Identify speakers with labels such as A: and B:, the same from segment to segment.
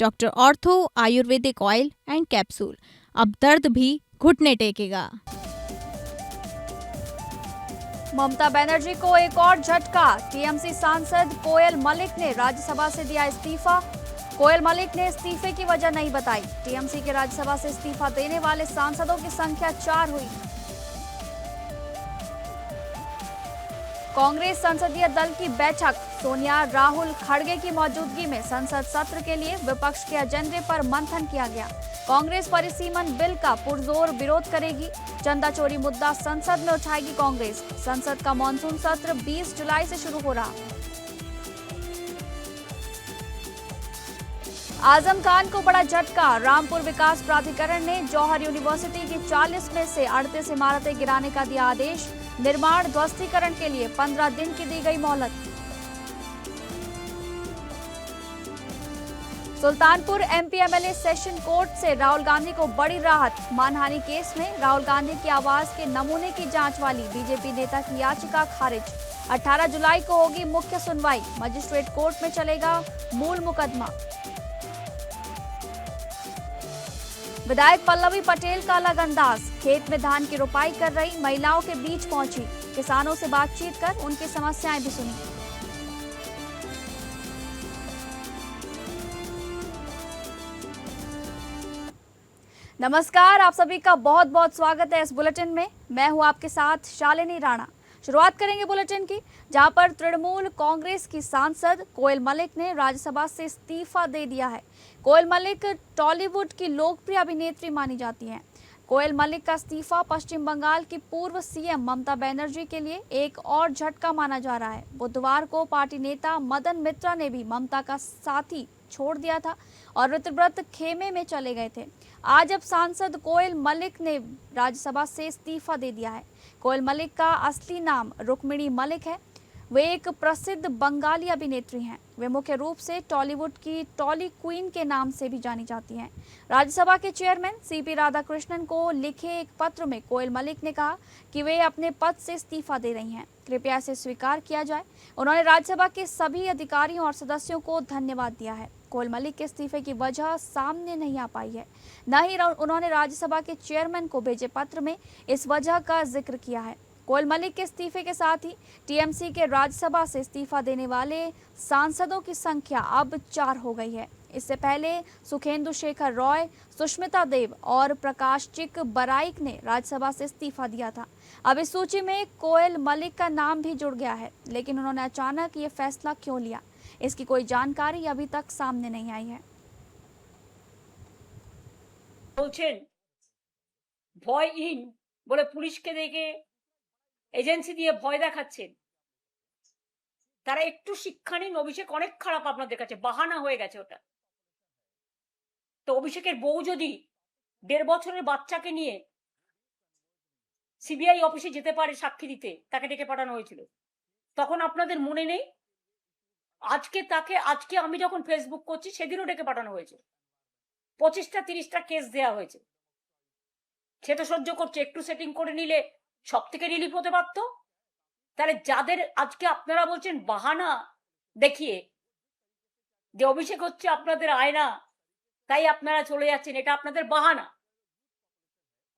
A: Doctor ortho Ayurvedic oil and capsule. अब दर्द भी घुटने टेकेगा।
B: ममता बनर्जी को एक और झटका। टीएमसी सांसद कोयल मलिक ने राज्यसभा से दिया इस्तीफा। कोयल मलिक ने इस्तीफे की वजह नहीं बताई। टीएमसी के राज्यसभा से इस्तीफा देने वाले सांसदों की संख्या 4 हुई। कांग्रेस संसदीय दल की बैठक। सोनिया राहुल खड़गे की मौजूदगी में संसद सत्र के लिए विपक्ष के एजेंडे पर मंथन किया गया। कांग्रेस परिसीमन बिल का पुरजोर विरोध करेगी। चंदा चोरी मुद्दा संसद में उठाएगी कांग्रेस। संसद का मॉनसून सत्र 20 जुलाई से शुरू हो रहा। आजम खान को बड़ा झटका। रामपुर विकास प्राधिकरण ने जौहर यूनिवर्सिटी की 40 में से 38 इमारतें गिराने का दिया आदेश। निर्माण ध्वस्तीकरण के लिए 15 दिन की दी गई मोहलत। Sultanpur MP MLA session court से राहुल गांधी को बड़ी राहत। मानहानि केस में राहुल गांधी की आवाज के नमूने की जांच वाली बीजेपी नेता की याचिका खारिज। 18 जुलाई को होगी मुख्य सुनवाई। मजिस्ट्रेट कोर्ट में चलेगा मूल मुकदमा। विधायक पल्लवी पटेल का अलग अंदाज। खेत में धान की रोपाई कर रही महिलाओं के बीच पहुंची। किसानों से बातचीत कर उनकी समस्याएं भी सुनी। नमस्कार, आप सभी का बहुत बहुत स्वागत है इस बुलेटिन में। मैं हूं आपके साथ शालिनी राणा। शुरुआत करेंगे बुलेटिन की, जहां पर तृणमूल कांग्रेस की सांसद कोयल मलिक ने राज्यसभा से इस्तीफा दे दिया है। कोयल मलिक टॉलीवुड की लोकप्रिय अभिनेत्री मानी जाती हैं। कोयल मलिक का इस्तीफा पश्चिम बंगाल की पूर्व सीएम ममता बनर्जी के लिए एक और झटका माना जा रहा है। बुधवार को पार्टी नेता मदन मित्रा ने भी ममता का साथी छोड़ दिया था और ऋतव्रत खेमे में चले गए थे। आज अब सांसद कोयल मलिक ने राज्यसभा से इस्तीफा दे दिया है। कोयल मलिक का असली नाम रुक्मिणी मलिक है। वे एक प्रसिद्ध बंगाली अभिनेत्री हैं। वे मुख्य रूप से टॉलीवुड की टॉली क्वीन के नाम से भी जानी जाती हैं। राज्यसभा के चेयरमैन सीपी राधाकृष्णन को लिखे एक पत्र में कोयल मलिक ने कहा कि वे अपने पद से इस्तीफा दे रही हैं। कृपया इसे स्वीकार किया जाए। उन्होंने राज्यसभा के सभी अधिकारियों और सदस्यों को धन्यवाद दिया है। कोयल मलिक के इस्तीफे की वजह सामने नहीं आ पाई है। न ही उन्होंने राज्यसभा के चेयरमैन को भेजे पत्र में इस वजह का जिक्र किया है। कोयल मलिक के इस्तीफे के साथ ही टीएमसी के राज्यसभा से इस्तीफा देने वाले सांसदों की संख्या अब 4 हो गई है। इससे पहले सुखेंदु शेखर रॉय, सुष्मिता देव और प्रकाश चिक बराइक ने राज्यसभा से इस्तीफा दिया था। अब इस सूची में कोयल मलिक का नाम भी जुड़ गया है, लेकिन उन्होंने अचानक ये फैसला क्यों लिया, इसकी कोई जानकारी अभी तक सामने नहीं आई है।
C: बोले पुलिस के देखे एजेंसी दिए भय देखाচ্ছেন, তারা একটু শিক্ষা নিন। অভিষেক অনেক খারাপ আপনাদের কাছে, বাহানা হয়ে গেছে ওটা। তো অভিষেকের বউ যদি 1.5 বছরের বাচ্চাকে নিয়ে সিবিআই অফিসে যেতে পারে সাক্ষী দিতে, তাকে ডেকে পাঠানো হয়েছিল, তখন আপনাদের মনে নেই? আজকে আমি যখন ফেসবুক করছি সেদিনও ডেকে পাঠানো হয়েছে। 25টা 30টা কেস দেয়া হয়েছে। সেটা সহ্য করছে, একটু সেটিং করে নিলে সব থেকে রিলিফ হতে পারতো। তাহলে যাদের আজকে আপনারা বলছেন বাহানা দেখিয়ে যে অভিষেক হচ্ছে আপনাদের আয়না, তাই আপনারা চলে যাচ্ছেন, এটা আপনাদের বাহানা।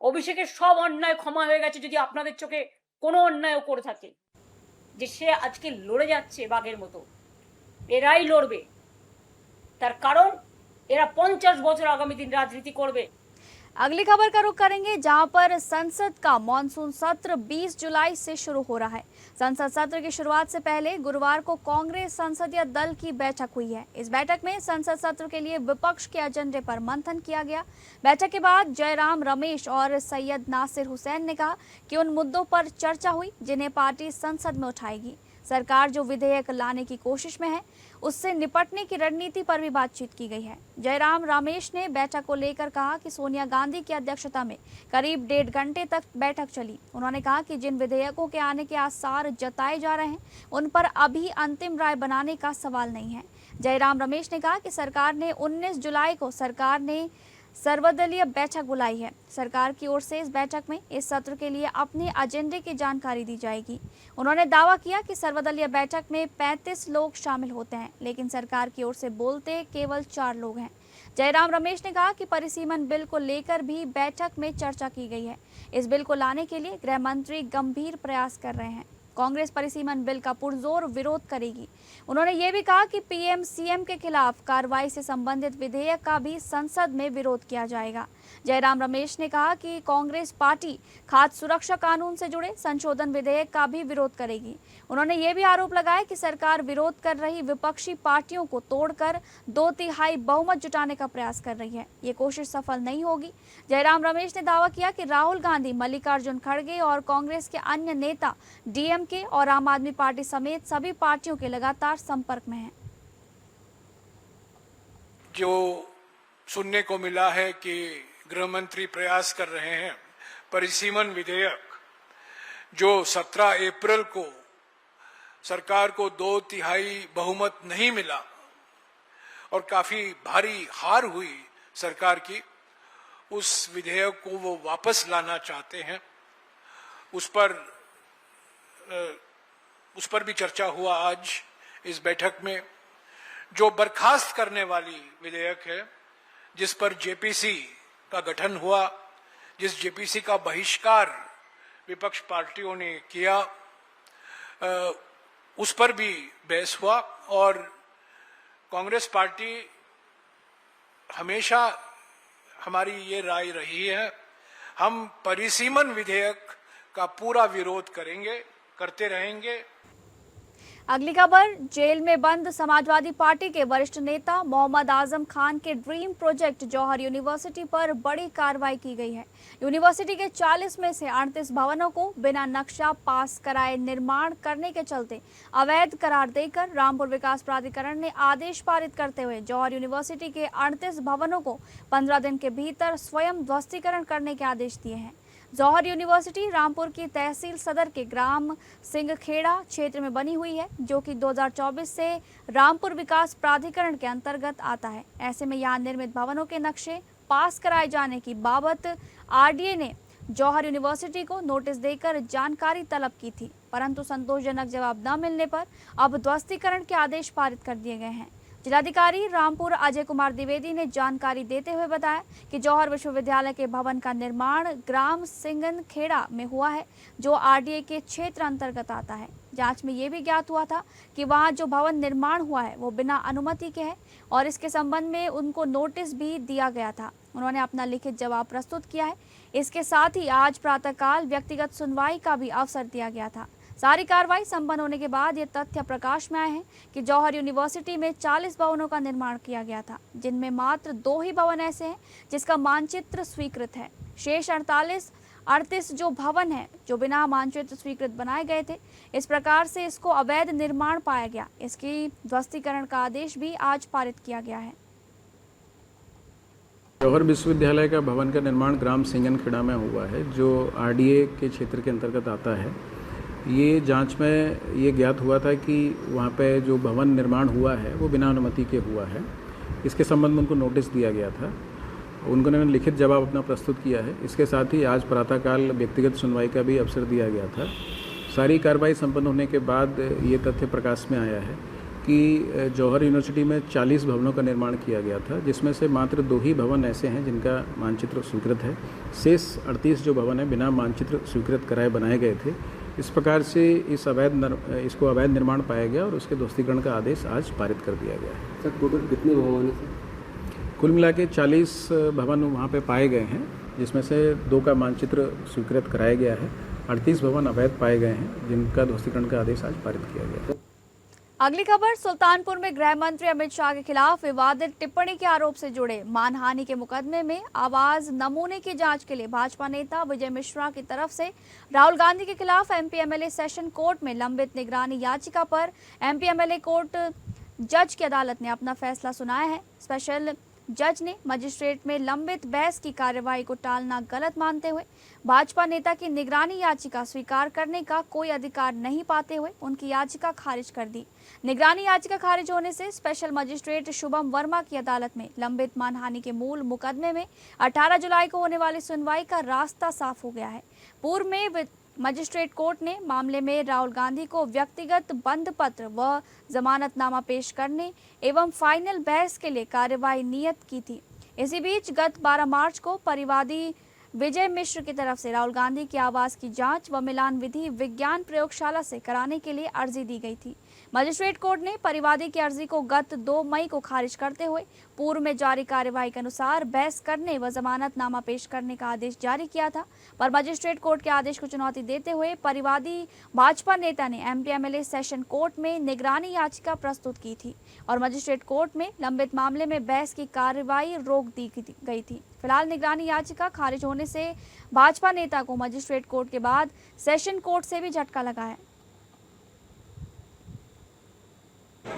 C: অভিষেকের সব অন্যায় ক্ষমা হয়ে গেছে যদি আপনাদের চোখে কোনো অন্যায়ও করে থাকে। যে সে আজকে লড়ে যাচ্ছে বাঘের মতো, এরাই লড়বে। তার কারণ এরা 50 বছর আগামী দিন রাজনীতি করবে।
B: अगली खबर का रुख करेंगे, जहां पर संसद का मॉनसून सत्र 20 जुलाई से शुरू हो रहा है। संसद सत्र की शुरुआत से पहले गुरुवार को कांग्रेस संसदीय दल की बैठक हुई है। इस बैठक में संसद सत्र के लिए विपक्ष के एजेंडे पर मंथन किया गया। बैठक के बाद जयराम रमेश और सैयद नासिर हुसैन ने कहा कि उन मुद्दों पर चर्चा हुई जिन्हें पार्टी संसद में उठाएगी। सरकार जो विधेयक लाने की कोशिश में है, उससे निपटने की रणनीति पर भी बातचीत की गई है। जयराम रमेश ने बैठक को लेकर कहा कि सोनिया गांधी की अध्यक्षता में करीब 1.5 घंटे तक बैठक चली। उन्होंने कहा कि जिन विधेयकों के आने के आसार जताए जा रहे हैं, उन पर अभी अंतिम राय बनाने का सवाल नहीं है। जयराम रमेश ने कहा कि सरकार ने 19 जुलाई को सर्वदलीय बैठक बुलाई है। सरकार की ओर से इस बैठक में इस सत्र के लिए अपने एजेंडे की जानकारी दी जाएगी। उन्होंने दावा किया कि सर्वदलीय बैठक में 35 लोग शामिल होते हैं, लेकिन सरकार की ओर से बोलते केवल 4 लोग हैं। जयराम रमेश ने कहा कि परिसीमन बिल को लेकर भी बैठक में चर्चा की गई है। इस बिल को लाने के लिए गृह मंत्री गंभीर प्रयास कर रहे हैं। कांग्रेस परिसीमन बिल का पुरजोर विरोध करेगी। उन्होंने ये भी कहा कि पीएम सीएम के खिलाफ कार्रवाई से संबंधित विधेयक का भी संसद में विरोध किया जाएगा। जयराम रमेश ने कहा कि कांग्रेस पार्टी खाद्य सुरक्षा कानून से जुड़े संशोधन विधेयक का भी विरोध करेगी। उन्होंने ये भी आरोप लगाया कि सरकार विरोध कर रही विपक्षी पार्टियों को तोड़कर 2/3 बहुमत जुटाने का प्रयास कर रही है। ये कोशिश सफल नहीं होगी। जयराम रमेश ने दावा किया कि राहुल गांधी, मल्लिकार्जुन खड़गे और कांग्रेस के अन्य नेता डीएमके और आम आदमी पार्टी समेत सभी पार्टियों के लगातार संपर्क में हैं।
D: जो सुनने को मिला है कि गृह मंत्री प्रयास कर रहे हैं, परिसीमन विधेयक जो 17 अप्रैल को सरकार को 2/3 बहुमत नहीं मिला और काफी भारी हार हुई सरकार की, उस विधेयक को वो वापस लाना चाहते हैं। उस पर भी चर्चा हुआ आज इस बैठक में। जो बर्खास्त करने वाली विधेयक है, जिस पर जेपीसी का गठन हुआ, जिस जेपीसी का बहिष्कार विपक्ष पार्टियों ने किया, उस पर भी बहस हुआ। और कांग्रेस पार्टी हमेशा हमारी ये राय रही है, हम परिसीमन विधेयक का पूरा विरोध करेंगे, करते रहेंगे।
B: अगली खबर, जेल में बंद समाजवादी पार्टी के वरिष्ठ नेता मोहम्मद आजम खान के ड्रीम प्रोजेक्ट जौहर यूनिवर्सिटी पर बड़ी कार्रवाई की गई है। यूनिवर्सिटी के 40 में से 38 भवनों को बिना नक्शा पास कराए निर्माण करने के चलते अवैध करार देकर रामपुर विकास प्राधिकरण ने आदेश पारित करते हुए जौहर यूनिवर्सिटी के 38 भवनों को 15 दिन के भीतर स्वयं ध्वस्तीकरण करने के आदेश दिए हैं। जौहर यूनिवर्सिटी रामपुर की तहसील सदर के ग्राम सिंहखेड़ा क्षेत्र में बनी हुई है, जो कि 2024 से रामपुर विकास प्राधिकरण के अंतर्गत आता है। ऐसे में यहाँ निर्मित भवनों के नक्शे पास कराए जाने की बाबत आरडीए ने जौहर यूनिवर्सिटी को नोटिस देकर जानकारी तलब की थी, परंतु संतोषजनक जवाब न मिलने पर अब ध्वस्तीकरण के आदेश पारित कर दिए गए हैं। जिलाधिकारी रामपुर अजय कुमार द्विवेदी ने जानकारी देते हुए बताया कि जौहर विश्वविद्यालय के भवन का निर्माण ग्राम सिंगनखेड़ा में हुआ है, जो आरडीए के क्षेत्र अंतर्गत आता है। जांच में ये भी ज्ञात हुआ था कि वहां जो भवन निर्माण हुआ है वो बिना अनुमति के है और इसके संबंध में उनको नोटिस भी दिया गया था। उन्होंने अपना लिखित जवाब प्रस्तुत किया है। इसके साथ ही आज प्रातःकाल व्यक्तिगत सुनवाई का भी अवसर दिया गया था। सारी कार्रवाई संपन्न होने के बाद ये तथ्य प्रकाश में आए हैं कि जौहर यूनिवर्सिटी में 40 भवनों का निर्माण किया गया था, जिनमें मात्र 2 ही भवन ऐसे हैं जिसका मानचित्र स्वीकृत है। शेष 38 जो भवन है जो बिना मानचित्र स्वीकृत बनाए गए थे। इस प्रकार से इसको अवैध निर्माण पाया गया। इसकी ध्वस्तीकरण का आदेश भी आज पारित किया गया है।
E: जौहर विश्वविद्यालय का भवन का निर्माण ग्राम सिंगनखेड़ा में हुआ है, जो आरडीए के क्षेत्र के अंतर्गत आता है। ये जांच में ये ज्ञात हुआ था कि वहाँ पे जो भवन निर्माण हुआ है वो बिना अनुमति के हुआ है। इसके संबंध में उनको नोटिस दिया गया था। उन्होंने लिखित जवाब अपना प्रस्तुत किया है। इसके साथ ही आज प्रातःकाल व्यक्तिगत सुनवाई का भी अवसर दिया गया था। सारी कार्रवाई संपन्न होने के बाद ये तथ्य प्रकाश में आया है कि जौहर यूनिवर्सिटी में 40 भवनों का निर्माण किया गया था, जिसमें से मात्र 2 ही भवन ऐसे हैं जिनका मानचित्र स्वीकृत है। शेष 38 जो भवन है बिना मानचित्र स्वीकृत कराए बनाए गए थे। इस प्रकार से इसको अवैध निर्माण पाया गया और उसके ध्वस्तीकरण का आदेश आज पारित कर दिया गया है।
F: सर टोटल कितने भवन हैं?
E: कुल मिला के 40 भवन वहाँ पे पाए गए हैं, जिसमें से 2 का मानचित्र स्वीकृत कराया गया है। 38 भवन अवैध पाए गए हैं, जिनका ध्वस्तीकरण का आदेश आज पारित किया गया है।
B: अगली खबर, सुल्तानपुर में गृह मंत्री अमित शाह के खिलाफ विवादित टिप्पणी के आरोप से जुड़े मानहानि के मुकदमे में आवाज नमूने की जांच के लिए भाजपा नेता विजय मिश्रा की तरफ से राहुल गांधी के खिलाफ एमपी एमएलए सेशन कोर्ट में लंबित निगरानी याचिका पर एमपी एमएलए कोर्ट जज की अदालत ने अपना फैसला सुनाया है। स्पेशल जज ने मजिस्ट्रेट में लंबित बहस की कार्यवाही को टालना गलत मानते हुए भाजपा नेता की निगरानी याचिका स्वीकार करने का कोई अधिकार नहीं पाते हुए उनकी याचिका खारिज कर दी। निगरानी याचिका खारिज होने से स्पेशल मजिस्ट्रेट शुभम वर्मा की अदालत में लंबित मानहानि के मूल मुकदमे में 18 जुलाई को होने वाली सुनवाई का रास्ता साफ हो गया है। पूर्व में मजिस्ट्रेट कोर्ट ने मामले में राहुल गांधी को व्यक्तिगत बंद पत्र व जमानतनामा पेश करने एवं फाइनल बहस के लिए कार्यवाही नियत की थी। इसी बीच गत 12 मार्च को परिवादी विजय मिश्र की तरफ से राहुल गांधी के आवास की जांच व मिलान विधि विज्ञान प्रयोगशाला से कराने के लिए अर्जी दी गई थी। मजिस्ट्रेट कोर्ट ने परिवादी की अर्जी को गत 2 मई को खारिज करते हुए पूर्व में जारी कार्यवाही के अनुसार बहस करने व जमानतनामा पेश करने का आदेश जारी किया था, पर मजिस्ट्रेट कोर्ट के आदेश को चुनौती देते हुए परिवादी भाजपा नेता ने एमपी-एमएलए सेशन कोर्ट में निगरानी याचिका प्रस्तुत की थी और मजिस्ट्रेट कोर्ट में लंबित मामले में बहस की कार्यवाही रोक दी गई थी। फिलहाल निगरानी याचिका खारिज होने से भाजपा नेता को मजिस्ट्रेट कोर्ट के बाद सेशन कोर्ट से भी झटका लगा है।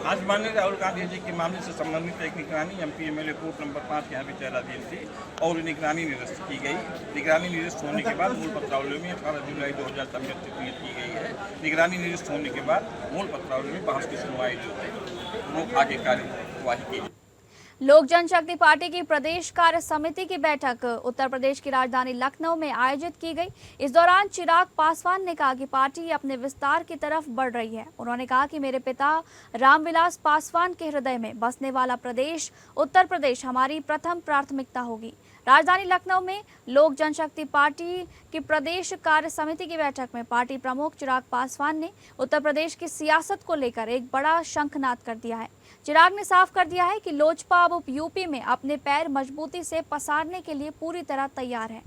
F: आज माननीय राहुल गांधी जी के मामले से संबंधित एक निगरानी एमपी-एमएलए कोर्ट नंबर 5 के यहाँ विचाराधीन थी और निगरानी निरस्त की गई। निगरानी निरस्त होने के बाद मूल पत्रावली में 18 जुलाई 2017 में नियुक्त की गई है। निगरानी निरस्त होने के बाद मूल पत्रावली में बहस की सुनवाई जो है वो आगे कार्यवाही की।
B: लोक जनशक्ति पार्टी की प्रदेश कार्य समिति की बैठक उत्तर प्रदेश की राजधानी लखनऊ में आयोजित की गई। इस दौरान चिराग पासवान ने कहा कि पार्टी अपने विस्तार की तरफ बढ़ रही है। उन्होंने कहा कि मेरे पिता रामविलास पासवान के हृदय में बसने वाला प्रदेश उत्तर प्रदेश हमारी प्रथम प्राथमिकता होगी। राजधानी लखनऊ में लोक जनशक्ति पार्टी की प्रदेश कार्य समिति की बैठक में पार्टी प्रमुख चिराग पासवान ने उत्तर प्रदेश की सियासत को लेकर एक बड़ा शंखनाद कर दिया है। चिराग ने साफ कर दिया है कि लोजपा अब यूपी में अपने पैर मजबूती से पसारने के लिए पूरी तरह तैयार है।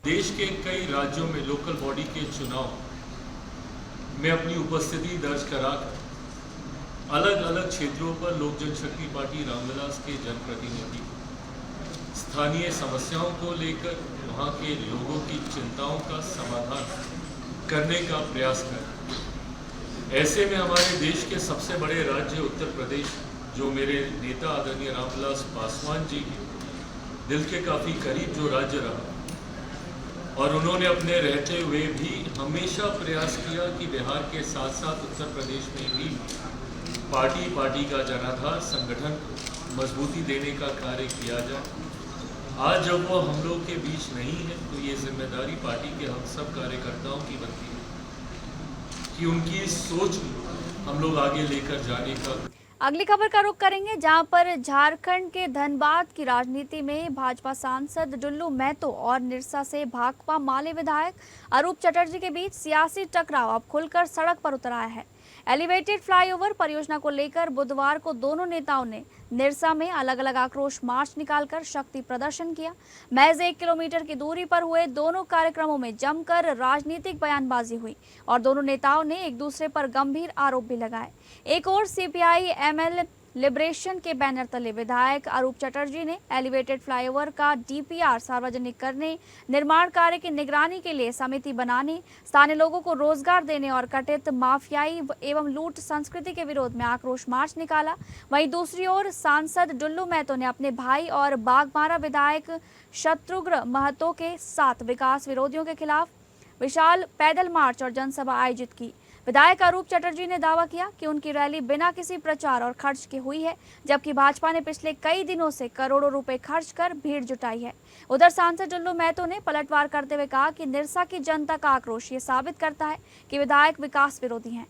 G: देश के कई राज्यों में लोकल बॉडी के चुनाव में अपनी उपस्थिति दर्ज कराकर अलग अलग क्षेत्रों पर लोक जनशक्ति पार्टी रामविलास के जनप्रतिनिधि स्थानीय समस्याओं को लेकर वहां के लोगों की चिंताओं का समाधान करने का प्रयास करें। ऐसे में हमारे देश के सबसे बड़े राज्य उत्तर प्रदेश, जो मेरे नेता आदरणीय रामविलास पासवान जी के दिल के काफ़ी करीब जो राज्य रहा, और उन्होंने अपने रहते हुए भी हमेशा प्रयास किया कि बिहार के साथ साथ उत्तर प्रदेश में भी पार्टी का जनाधार संगठन को मजबूती देने का कार्य किया जाए। आज जब वो हम लोग के बीच नहीं है तो ये जिम्मेदारी पार्टी के हम सब कार्यकर्ताओं की बनती है कि उनकी सोच हम लोग आगे लेकर जाने का।
B: अगली खबर का रुख करेंगे, जहां पर झारखंड के धनबाद की राजनीति में भाजपा सांसद डुल्लू महतो और निरसा से भाकपा माले विधायक अरूप चटर्जी के बीच सियासी टकराव अब खुलकर सड़क पर उतर आया है। एलिवेटेड फ्लाईओवर परियोजना को लेकर बुधवार को दोनों नेताओं ने निरसा में अलग अलग आक्रोश मार्च निकालकर शक्ति प्रदर्शन किया। महज 1 किलोमीटर की दूरी पर हुए दोनों कार्यक्रमों में जमकर राजनीतिक बयानबाजी हुई और दोनों नेताओं ने एक दूसरे पर गंभीर आरोप भी लगाए। एक और सीपीआई एमएल लिबरेशन के बैनर तले विधायक अरूप चटर्जी ने एलिवेटेड फ्लाईओवर का डीपीआर सार्वजनिक करने, निर्माण कार्य की निगरानी के लिए समिति बनाने, स्थानीय लोगों को रोजगार देने और कथित माफियाई एवं लूट संस्कृति के विरोध में आक्रोश मार्च निकाला। वहीं दूसरी ओर सांसद डुल्लू महतो ने अपने भाई और बाघमारा विधायक शत्रुघ्न महतो के साथ विकास विरोधियों के खिलाफ विशाल पैदल मार्च और जनसभा आयोजित की। विधायक अरूप चटर्जी ने दावा किया कि उनकी रैली बिना किसी प्रचार और खर्च के हुई है, जबकि भाजपा ने पिछले कई दिनों से करोड़ों रुपए खर्च कर भीड़ जुटाई है। उधर सांसद डुल्लू महतो ने पलटवार करते हुए कहा कि निरसा की जनता का आक्रोश ये साबित करता है कि विधायक विकास विरोधी हैं।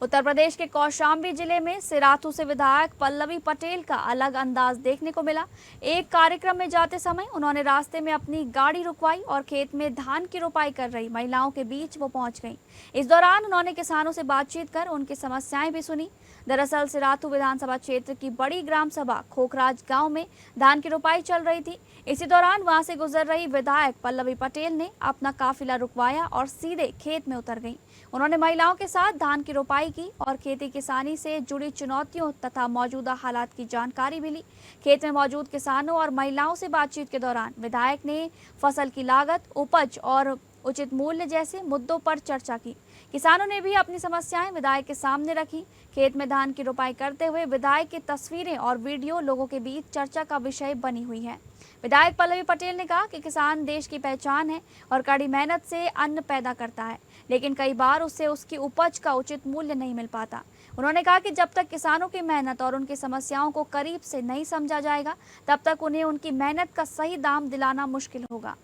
B: उत्तर प्रदेश के कौशाम्बी जिले में सिराथू से विधायक पल्लवी पटेल का अलग अंदाज देखने को मिला। एक कार्यक्रम में जाते समय उन्होंने रास्ते में अपनी गाड़ी रुकवाई और खेत में धान की रोपाई कर रही महिलाओं के बीच वो पहुंच गईं। इस दौरान उन्होंने किसानों से बातचीत कर उनकी समस्याएं भी सुनी। दरअसल सिराथू विधानसभा क्षेत्र की बड़ी ग्राम सभा खोखराज गांव में धान की रोपाई चल रही थी। इसी दौरान वहां से गुजर रही विधायक पल्लवी पटेल ने अपना काफिला रुकवाया और सीधे खेत में उतर गईं। उन्होंने महिलाओं के साथ धान की रोपाई की और खेती किसानी से जुड़ी चुनौतियों तथा मौजूदा हालात की जानकारी भी ली। खेत में मौजूद किसानों और महिलाओं से बातचीत के दौरान विधायक ने फसल की लागत, उपज और उचित मूल्य जैसे मुद्दों पर चर्चा की। किसानों ने भी अपनी समस्याएं विधायक के सामने रखी। खेत में धान की रोपाई करते हुए विधायक की तस्वीरें और वीडियो लोगों के बीच चर्चा का विषय बनी हुई है। विधायक पल्लवी पटेल ने कहा कि किसान देश की पहचान है और कड़ी मेहनत से अन्न पैदा करता है, लेकिन कई बार उससे उसकी उपज का उचित मूल्य नहीं मिल पाता। उन्होंने कहा कि जब तक किसानों की मेहनत और उनकी समस्याओं को करीब से नहीं समझा जाएगा, तब तक उन्हें उनकी मेहनत का सही दाम दिलाना मुश्किल होगा।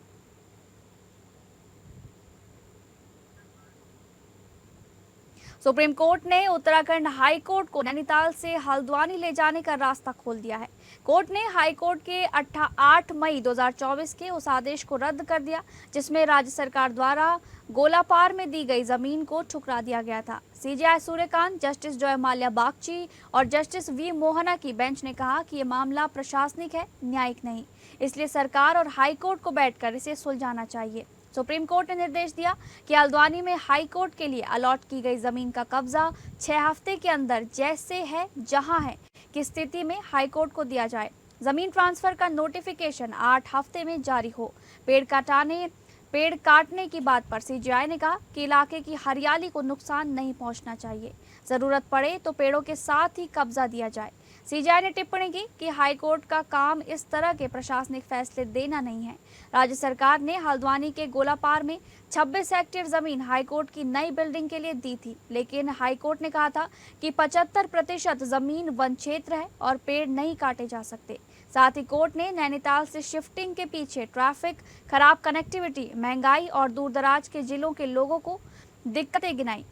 B: सुप्रीम कोर्ट ने उत्तराखंड हाई कोर्ट को नैनीताल से हल्द्वानी ले जाने का रास्ता खोल दिया है। कोर्ट ने हाई कोर्ट के 8 मई 2024 के उस आदेश को रद्द कर दिया जिसमें राज्य सरकार द्वारा गोलापार में दी गई जमीन को ठुकरा दिया गया था। सीजेआई सूर्यकांत, जस्टिस जय माल्या बागची और जस्टिस वी मोहना की बेंच ने कहा कि ये मामला प्रशासनिक है, न्यायिक नहीं, इसलिए सरकार और हाई कोर्ट को बैठकर इसे सुलझाना चाहिए। सुप्रीम कोर्ट ने निर्देश दिया कि हल्द्वानी में हाई कोर्ट के लिए अलॉट की गई जमीन का कब्जा 6 हफ्ते के अंदर जैसे है जहां है की स्थिति में हाई कोर्ट को दिया जाए। जमीन ट्रांसफर का नोटिफिकेशन 8 हफ्ते में जारी हो। पेड़ काटने की बात पर सीजेआई ने कहा कि इलाके की हरियाली को नुकसान नहीं पहुंचना चाहिए, जरूरत पड़े तो पेड़ों के साथ ही कब्जा दिया जाए। सीजेआई ने टिप्पणी की कि हाईकोर्ट का काम इस तरह के प्रशासनिक फैसले देना नहीं है। राज्य सरकार ने हल्द्वानी के गोलापार में 26 हेक्टेयर जमीन हाईकोर्ट की नई बिल्डिंग के लिए दी थी, लेकिन हाईकोर्ट ने कहा था कि 75% जमीन वन क्षेत्र है और पेड़ नहीं काटे जा सकते। साथ ही कोर्ट ने नैनीताल से शिफ्टिंग के पीछे ट्रैफिक, खराब कनेक्टिविटी, महंगाई और दूरदराज के जिलों के लोगों को दिक्कतें गिनाई।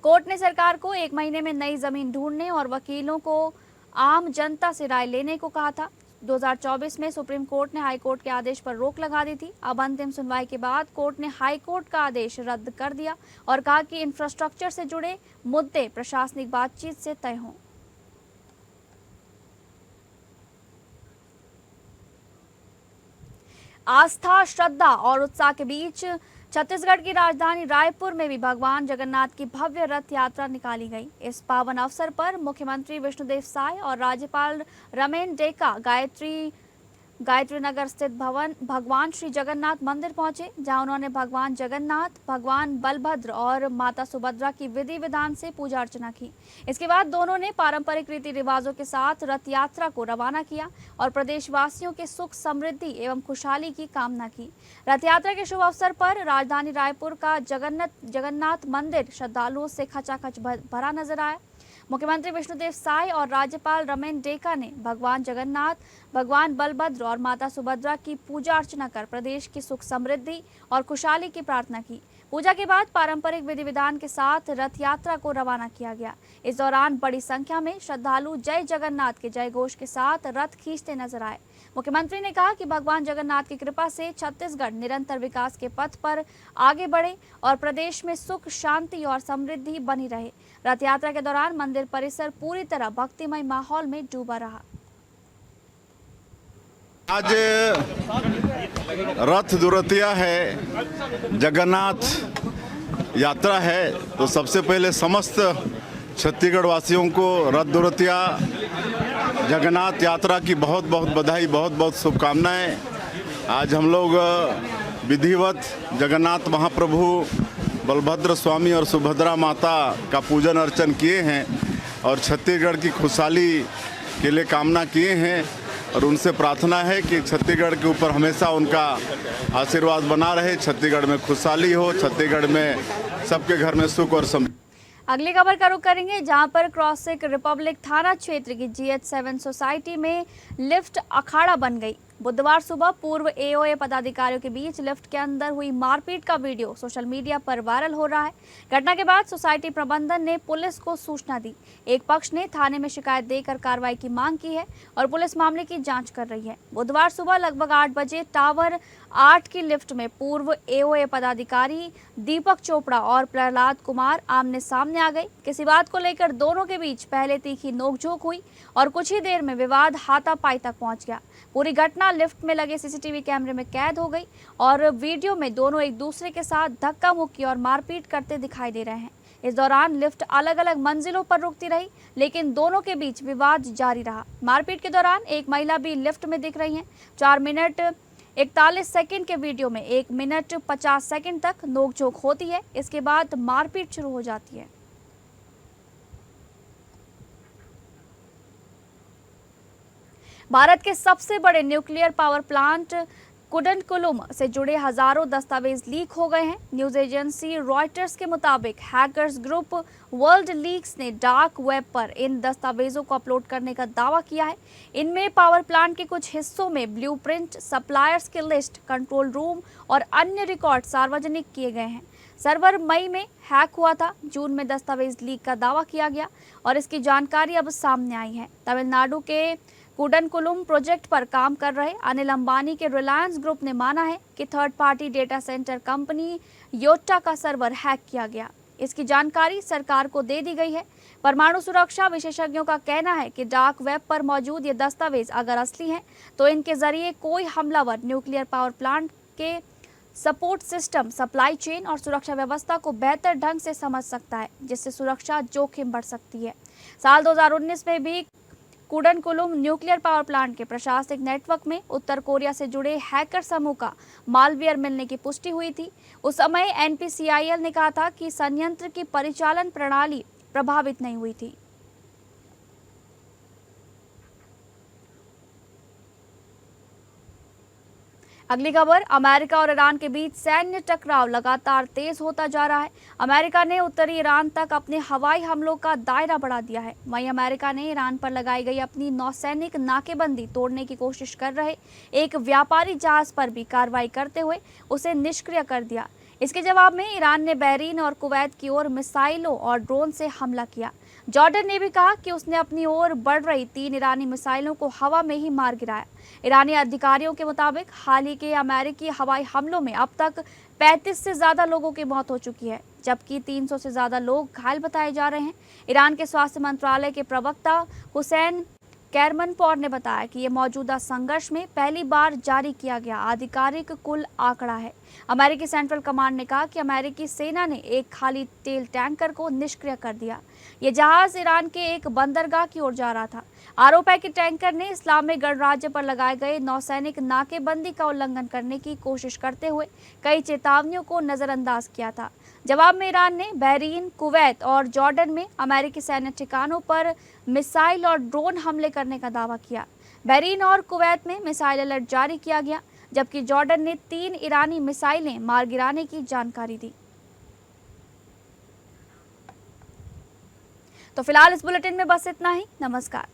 B: कोर्ट ने सरकार को 1 महीने में नई जमीन ढूंढने और वकीलों को आम जनता से राय लेने को कहा था। 2024 में सुप्रीम कोर्ट ने हाई कोर्ट के आदेश पर रोक लगा दी थी। अब अंतिम सुनवाई के बाद कोर्ट ने हाई कोर्ट का आदेश रद्द कर दिया और कहा कि इंफ्रास्ट्रक्चर से जुड़े मुद्दे प्रशासनिक बातचीत से तय हों। आस्था, श्रद्धा और उत्साह के बीच छत्तीसगढ़ की राजधानी रायपुर में भी भगवान जगन्नाथ की भव्य रथ यात्रा निकाली गई। इस पावन अवसर पर मुख्यमंत्री विष्णुदेव साय और राज्यपाल रमेन डेका गायत्री नगर स्थित भगवान श्री जगन्नाथ मंदिर पहुंचे, जहां उन्होंने भगवान जगन्नाथ, भगवान बलभद्र और माता सुभद्रा की विधि विधान से पूजा अर्चना की। इसके बाद दोनों ने पारंपरिक रीति रिवाजों के साथ रथ यात्रा को रवाना किया और प्रदेशवासियों के सुख, समृद्धि एवं खुशहाली की कामना की। रथ यात्रा के शुभ अवसर पर राजधानी रायपुर का जगन्नाथ मंदिर श्रद्धालुओं से खचाखच भरा नजर आया। मुख्यमंत्री विष्णुदेव साय और राज्यपाल रमेन डेका ने भगवान जगन्नाथ, भगवान बलभद्र और माता सुभद्रा की पूजा अर्चना कर प्रदेश की सुख, समृद्धि और खुशहाली की प्रार्थना की। पूजा के बाद पारंपरिक विधि विधान के साथ रथ यात्रा को रवाना किया गया। इस दौरान बड़ी संख्या में श्रद्धालु जय जगन्नाथ के जय घोष के साथ रथ खींचते नजर आए। मुख्यमंत्री ने कहा कि भगवान जगन्नाथ की कृपा से छत्तीसगढ़ निरंतर विकास के पथ पर आगे बढ़े और प्रदेश में सुख, शांति और समृद्धि बनी रहे। रथ यात्रा के दौरान मंदिर परिसर पूरी तरह भक्तिमय माहौल में डूबा रहा।
H: आज रथ दुरतिया है, जगन्नाथ यात्रा है, तो सबसे पहले समस्त छत्तीसगढ़ वासियों को रथ दुरतिया जगन्नाथ यात्रा की बहुत बहुत बधाई, बहुत बहुत शुभकामनाएं। आज हम लोग विधिवत जगन्नाथ महाप्रभु बलभद्र स्वामी और सुभद्रा माता का पूजन अर्चन किए हैं और छत्तीसगढ़ की खुशहाली के लिए कामना किए हैं और उनसे प्रार्थना है कि छत्तीसगढ़ के ऊपर हमेशा उनका आशीर्वाद बना रहे, छत्तीसगढ़ में खुशहाली हो, छत्तीसगढ़ में सबके घर में सुख और समृद्धि।
B: अगली खबर का रुख करेंगे, जहां पर क्रॉसिक रिपब्लिक थाना क्षेत्र की GH7 सोसाइटी में लिफ्ट अखाड़ा बन गई। बुधवार सुबह पूर्व AOA पदाधिकारियों के बीच लिफ्ट के अंदर हुई मारपीट का वीडियो सोशल मीडिया पर वायरल हो रहा है। घटना के बाद सोसाइटी प्रबंधन ने पुलिस को सूचना दी। एक पक्ष ने थाने में शिकायत देकर कार्रवाई की मांग की है और पुलिस मामले की जांच कर रही है। बुधवार सुबह लगभग 8 बजे टावर 8 की लिफ्ट में पूर्व AOA पदाधिकारी दीपक चोपड़ा और प्रहलाद कुमार आमने सामने आ गए। किसी बात को लेकर दोनों के बीच पहले तीखी नोकझोंक हुई और कुछ ही देर में विवाद हाथापाई तक पहुंच गया। पूरी घटना लिफ्ट में लगे CCTV कैमरे में कैद हो गई और वीडियो में दोनों एक दूसरे के साथ धक्का मुक्की और मारपीट करते दिखाई दे रहे हैं। इस दौरान लिफ्ट अलग अलग मंजिलों पर रुकती रही, लेकिन दोनों के बीच विवाद जारी रहा। मारपीट के दौरान एक महिला भी लिफ्ट में दिख रही है। 4 मिनट 41 सेकंड के वीडियो में 1 मिनट 50 सेकंड तक नोकझोंक होती है। इसके बाद मारपीट शुरू हो जाती है। भारत के सबसे बड़े न्यूक्लियर पावर प्लांट कुडनकुलम से जुड़े हजारों दस्तावेज लीक हो गए हैं। न्यूज एजेंसी रॉयटर्स के मुताबिक हैकर्स ग्रुप वर्ल्ड लीक्स ने डार्क वेब पर इन दस्तावेजों को अपलोड करने का दावा किया है। इनमें पावर प्लांट के कुछ हिस्सों में ब्लूप्रिंट, सप्लायर्स की लिस्ट, कंट्रोल रूम और अन्य रिकॉर्ड सार्वजनिक किए गए हैं। सर्वर मई में हैक हुआ था, जून में दस्तावेज लीक का दावा किया गया और इसकी जानकारी अब सामने आई है। तमिलनाडु के कुडनकुलम प्रोजेक्ट पर काम कर रहे अनिल अंबानी के रिलायंस ग्रुप ने माना है कि third party data centre company Yotta का सर्वर हैक किया गया। इसकी जानकारी सरकार को दे दी गई है। परमाणु सुरक्षा विशेषज्ञों का कहना है कि डार्क वेब पर मौजूद ये दस्तावेज अगर असली हैं, तो इनके जरिए कोई हमलावर न्यूक्लियर पावर प्लांट के सपोर्ट सिस्टम, सप्लाई चेन और सुरक्षा व्यवस्था को बेहतर ढंग से समझ सकता है, जिससे सुरक्षा जोखिम बढ़ सकती है। साल 2019 में भी कुडनकुलम न्यूक्लियर पावर प्लांट के प्रशासनिक नेटवर्क में उत्तर कोरिया से जुड़े हैकर समूह का मालवेयर मिलने की पुष्टि हुई थी। उस समय NPCIL ने कहा था कि संयंत्र की परिचालन प्रणाली प्रभावित नहीं हुई थी। अगली खबर, अमेरिका और ईरान के बीच सैन्य टकराव लगातार तेज होता जा रहा है। अमेरिका ने उत्तरी ईरान तक अपने हवाई हमलों का दायरा बढ़ा दिया है। वहीं अमेरिका ने ईरान पर लगाई गई अपनी नौसैनिक नाकेबंदी तोड़ने की कोशिश कर रहे एक व्यापारी जहाज पर भी कार्रवाई करते हुए उसे निष्क्रिय कर दिया। इसके जवाब में ईरान ने बहरीन और कुवैत की ओर मिसाइलों और ड्रोन से हमला किया। जॉर्डन ने भी कहा कि उसने अपनी ओर बढ़ रही 3 ईरानी मिसाइलों को हवा में ही मार गिराया। ईरानी अधिकारियों के मुताबिक हाल ही के अमेरिकी हवाई हमलों में अब तक 35 से ज्यादा लोगों की मौत हो चुकी है, जबकि 300 से ज्यादा लोग घायल बताए जा रहे हैं। ईरान के स्वास्थ्य मंत्रालय के प्रवक्ता हुसैन कैरमनपौर ने बताया कि ये मौजूदा संघर्ष में पहली बार जारी किया गया आधिकारिक कुल आंकड़ा है। अमेरिकी सेंट्रल कमांड ने कहा कि अमेरिकी सेना ने एक खाली तेल टैंकर को निष्क्रिय कर दिया। ये जहाज ईरान के एक बंदरगाह की ओर जा रहा था। आरोप है कि टैंकर ने इस्लामिक गणराज्य पर लगाए गए नौसैनिक नाकेबंदी का उल्लंघन करने की कोशिश करते हुए कई चेतावनियों को नजरअंदाज किया था। जवाब में ईरान ने बहरीन, कुवैत और जॉर्डन में अमेरिकी सैन्य ठिकानों पर मिसाइल और ड्रोन हमले करने का दावा किया। बहरीन और कुवैत में मिसाइल अलर्ट जारी किया गया, जबकि जॉर्डन ने 3 ईरानी मिसाइलें मार गिराने की जानकारी दी। तो फिलहाल इस बुलेटिन में बस इतना ही। नमस्कार।